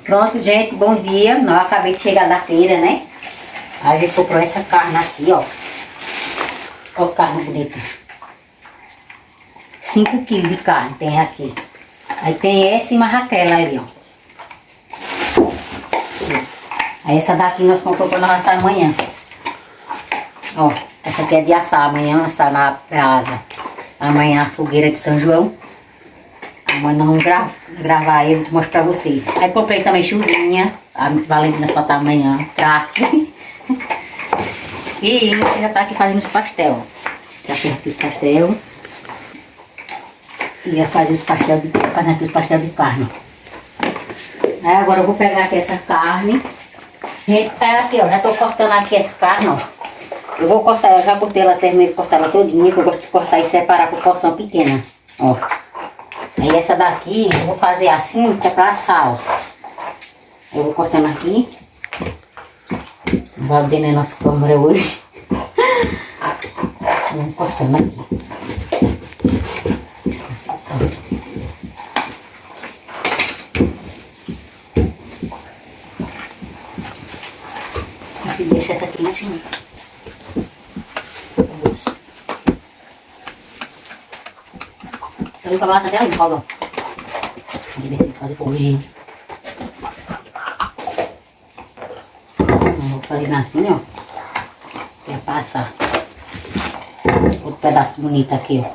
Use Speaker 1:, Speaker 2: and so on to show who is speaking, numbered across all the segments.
Speaker 1: Pronto, gente, bom dia. Nós acabei de chegar da feira, né? A gente comprou essa carne aqui, ó. Olha a carne bonita. 5 quilos de carne tem aqui. Aí tem essa e mais aquela ali, ó. Aí essa daqui nós compramos para nós assar amanhã. Ó, essa aqui é de assar amanhã, assar na brasa. Amanhã a fogueira de São João. Amanhã nós vamos gravar aí, vou mostrar pra vocês. Aí comprei também chuvinha, a Valentina só tá amanhã, craque. E Ingrid já tá aqui fazendo os pastel. Já fez aqui os pastel. E vai fazer os pastel de carne. Aí agora eu vou pegar aqui essa carne. Gente, tá aqui, ó, já tô cortando aqui essa carne, ó. Eu vou cortar, eu já cortei ela, terminei de cortar ela todinha, que eu gosto de cortar e separar por porção pequena, ó. Aí essa daqui eu vou fazer assim, que é pra assar, ó. Eu vou cortando aqui. Não vai ver na nossa câmera hoje. Vamos cortando aqui. Deixa essa aqui assim. Você nunca bate até ali, Paulo. Vamos ver se fazer foguinho. Vou fazer assim, ó. Pra passar. Outro pedaço bonito aqui, ó.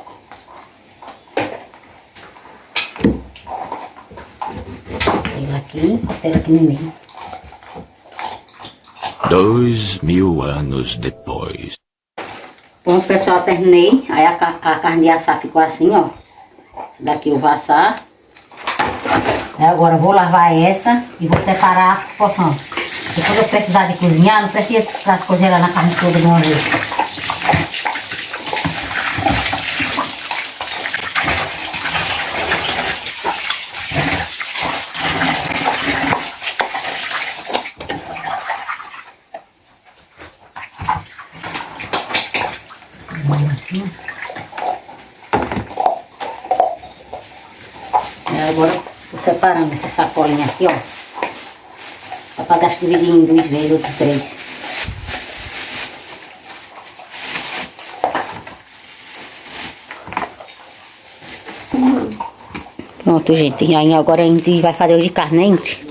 Speaker 1: Ela aqui no meio.
Speaker 2: 2000 anos depois.
Speaker 1: Pronto, pessoal, terminei. Aí a carne de assar ficou assim, ó. Essa daqui eu vou assar. Aí agora eu vou lavar essa e vou separar a porção. Depois eu precisar de cozinhar, não precisa ficar cozinhando na carne toda de uma vez. Agora vou separando essa sacolinha aqui, ó. Só para dar dividir em 2 vezes ou 3. Pronto, gente. E aí agora a gente vai fazer o de carne, né, gente?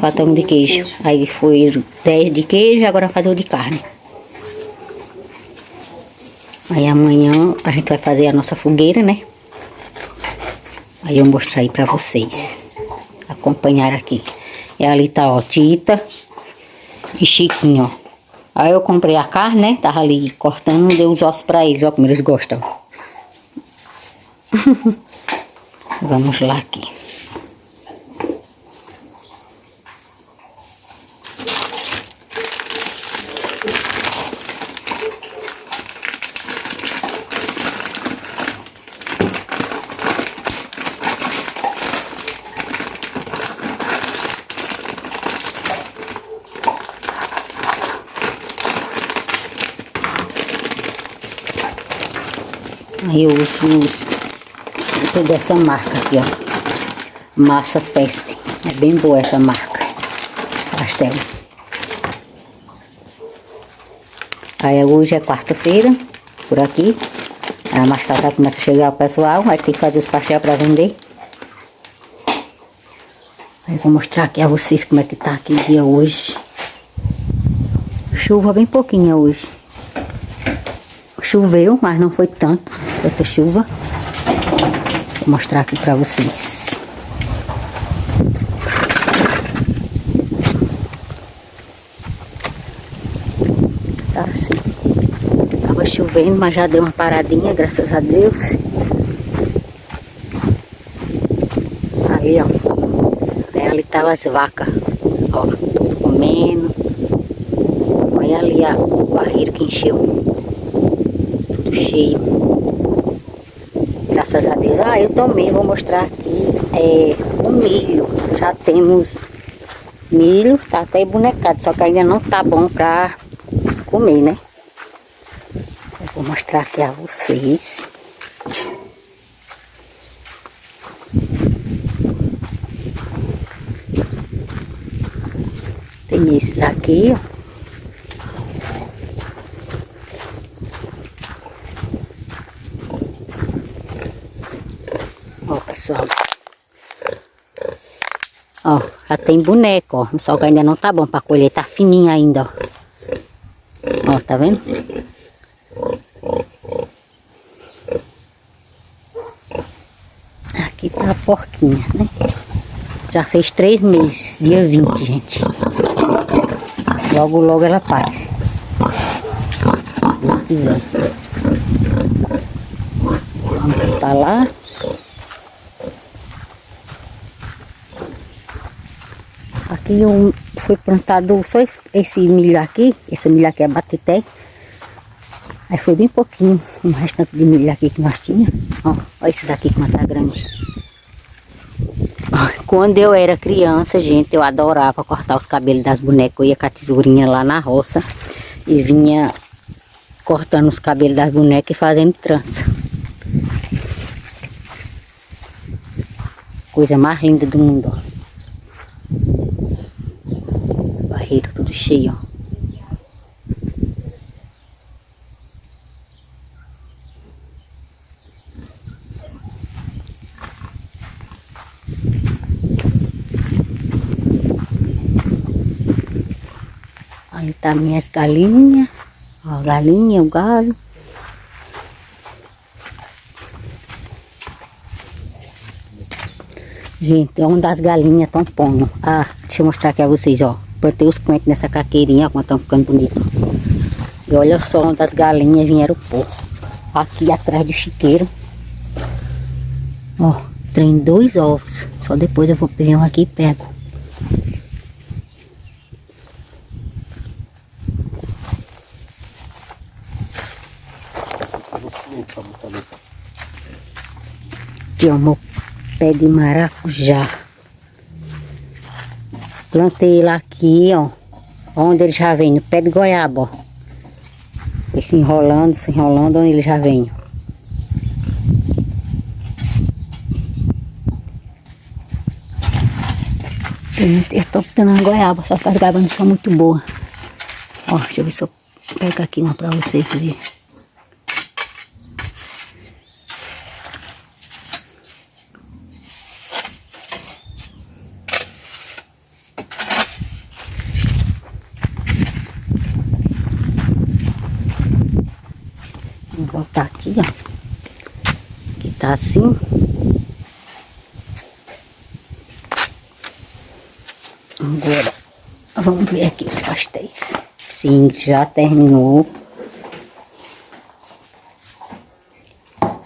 Speaker 1: Falta um de queijo. Aí foi 10 de queijo, agora vai fazer o de carne. Aí amanhã a gente vai fazer a nossa fogueira, né? Aí eu vou mostrar aí pra vocês. Acompanhar aqui. E ali tá, ó, Tita e Chiquinho, ó. Aí eu comprei a carne, né? Tava ali cortando, dei os ossos pra eles, ó, como eles gostam. Vamos lá aqui. Aí eu uso sempre dessa marca aqui, ó. Massa Teste. É bem boa essa marca. Pastel. Aí hoje é quarta-feira, por aqui. Aí mais tarde começa a chegar o pessoal. Vai ter que fazer os pastel para vender. Aí vou mostrar aqui a vocês como é que tá aqui o dia hoje. Chuva bem pouquinha hoje. Choveu, mas não foi tanto, tanta chuva. Vou mostrar aqui pra vocês. Tá assim. Tava chovendo, mas já deu uma paradinha, graças a Deus. Aí, ó. Aí ali tava as vacas, ó, tudo comendo. Olha ali o barreiro que encheu. Cheio, graças a Deus. Eu também vou mostrar aqui o milho. Já temos milho, tá até bonecado, só que ainda não tá bom pra comer, né? Eu vou mostrar aqui a vocês. Tem esses aqui, ó. Ó, pessoal. Ó, já tem boneco, ó. O sol ainda não tá bom pra colher, tá fininho ainda, ó. Ó, tá vendo? Aqui tá a porquinha, né? Já fez 3 meses, dia 20, gente. Logo, logo ela aparece. Se Deus quiser. Vamos pra lá. Aqui foi plantado só esse milho aqui. Esse milho aqui é bateté. Aí foi bem pouquinho o restante de milho aqui que nós tínhamos. Ó, olha esses aqui como tá grande. Quando eu era criança, gente, eu adorava cortar os cabelos das bonecas. Eu ia com a tesourinha lá na roça e vinha cortando os cabelos das bonecas e fazendo trança. Coisa mais linda do mundo, ó. Barreiro tudo cheio, ó. Aí tá minhas galinhas, ó, a galinha, o galo. Gente, é uma das galinhas estão pondo. Ah, deixa eu mostrar aqui a vocês, ó. Plantei os coentros nessa caqueirinha, ó, como estão ficando bonitos. E olha só onde as galinhas vieram pôr. Aqui atrás do chiqueiro. Ó, tem 2 ovos. Só depois eu vou pegar um aqui e pego. Aqui, ó, meu pé de maracujá. Plantei ele aqui, ó. Onde ele já vem, no pé de goiaba, ó. E se enrolando, onde ele já vem. Eu tô botando uma goiaba, só que as goiabas não são muito boas. Ó, deixa eu ver se eu pego aqui uma pra vocês verem. Vou voltar aqui, ó. Aqui tá assim. Agora, vamos ver aqui os pastéis. Sim, já terminou.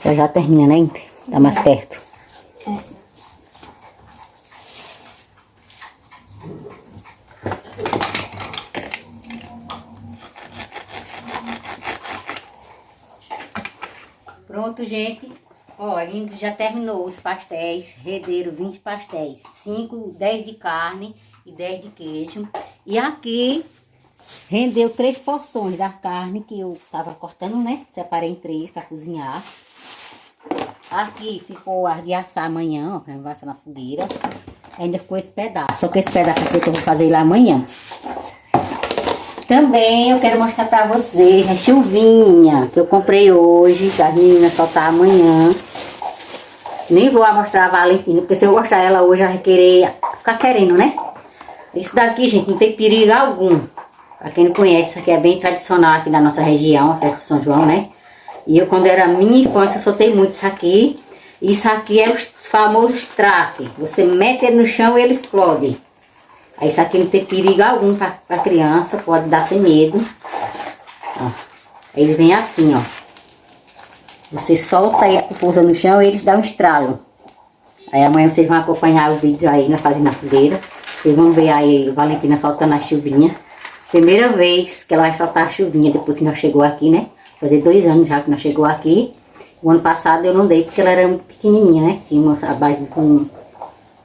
Speaker 1: Já termina, né? Tá mais perto. Pronto, gente. Olha, já terminou os pastéis. Renderam 20 pastéis. 10 de carne e 10 de queijo. E aqui rendeu 3 porções da carne que eu tava cortando, né? Separei em 3 para cozinhar. Aqui ficou as de assar amanhã, ó, pra eu assar na fogueira. Ainda ficou esse pedaço. Só que esse pedaço aqui eu vou fazer lá amanhã. Também eu quero mostrar pra vocês a chuvinha que eu comprei hoje, que as meninas soltar amanhã. Nem vou mostrar a Valentina, porque se eu mostrar ela hoje, ela vai querer ficar querendo, né? Isso daqui, gente, não tem perigo algum. Pra quem não conhece, isso aqui é bem tradicional aqui na nossa região, a festa de São João, né? E eu, quando era minha infância, eu soltei muito isso aqui. Isso aqui é os famosos traques. Você mete ele no chão e ele explode. Aí isso aqui não tem perigo algum pra criança, pode dar sem medo. Ó, ele vem assim, ó. Você solta ele com força no chão e ele dá um estralo. Aí amanhã vocês vão acompanhar o vídeo aí na fazenda na fogueira. Vocês vão ver aí a Valentina soltando a chuvinha. Primeira vez que ela vai soltar a chuvinha depois que nós chegou aqui, né? Fazer 2 anos já que nós chegou aqui. O ano passado eu não dei porque ela era muito pequenininha, né? Tinha uma base com...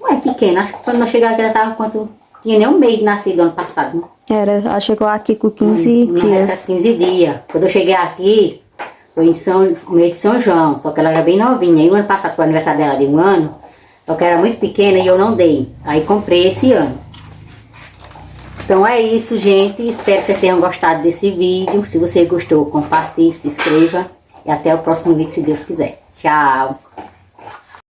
Speaker 1: Não é pequena, acho que quando nós chegamos aqui ela tava quanto... Tinha nem um mês de nascido ano passado, né?
Speaker 3: Era, ela chegou aqui com 15 dias.
Speaker 1: 15 dias. Quando eu cheguei aqui, foi no mês de São João, só que ela era bem novinha. E o ano passado foi o aniversário dela de 1 ano, só que era muito pequena e eu não dei. Aí comprei esse ano. Então é isso, gente. Espero que vocês tenham gostado desse vídeo. Se você gostou, compartilhe, se inscreva. E até o próximo vídeo, se Deus quiser. Tchau!